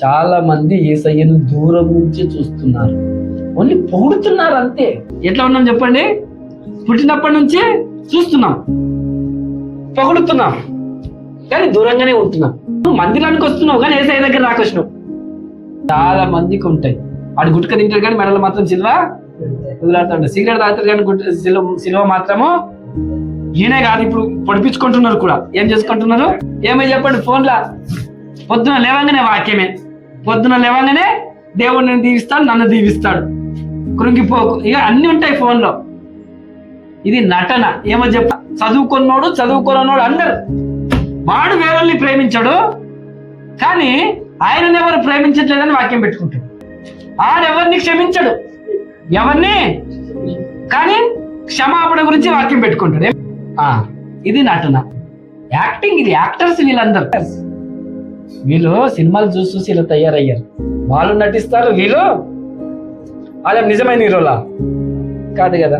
చాలా మంది యేసయ్యను దూరం నుంచి చూస్తున్నారు, ఓన్లీ పొగుడుతున్నారు అంతే. ఎట్లా ఉన్నాం చెప్పండి? పుట్టినప్పటి నుంచి చూస్తున్నాం, పొగుడుతున్నాం, కానీ దూరంగానే ఉంటున్నాం. నువ్వు మందిరానికి వస్తున్నావు కానీ యేసయ్య దగ్గర రాకొచ్చినావు. చాలా మందికి ఉంటాయి, వాడు గుట్క తింటారు కానీ మెడలు మాత్రం సిల్వ వదిలాడుతుంటారు, సిగరెట్ తాగుతారు కానీ సిల్వ మాత్రము ఈయనే కాదు. ఇప్పుడు పొడిపించుకుంటున్నారు కూడా. ఏం చేసుకుంటున్నారు? ఏమై చెప్పండి? ఫోన్లా పొద్దున లేవంగానే వాక్యమే, పొద్దున లేవంగానే దేవుడిని దీవిస్తాడు, నన్ను దీవిస్తాడు, కృంగిపోకు, ఇక అన్ని ఉంటాయి ఫోన్లో. ఇది నటన. ఏమో చెప్ప, చదువుకున్నోడు చదువుకున్నోడు అందరు, వాడు వేరల్ని ప్రేమించాడు కానీ ఆయనను ఎవరు ప్రేమించట్లేదని వాక్యం పెట్టుకుంటాడు. ఆడెవరిని క్షమించడు, ఎవరిని కానీ క్షమాపణ గురించి వాక్యం పెట్టుకుంటాడు. ఇది నటన, యాక్టింగ్. ఇది యాక్టర్స్ వీళ్ళందరూ. వీళ్ళు సినిమాలు చూసి ఇలా తయారయ్యారు. వాళ్ళు నటిస్తారు, వీళ్ళు వాళ్ళ నిజమైన హీరోలా కాదు కదా.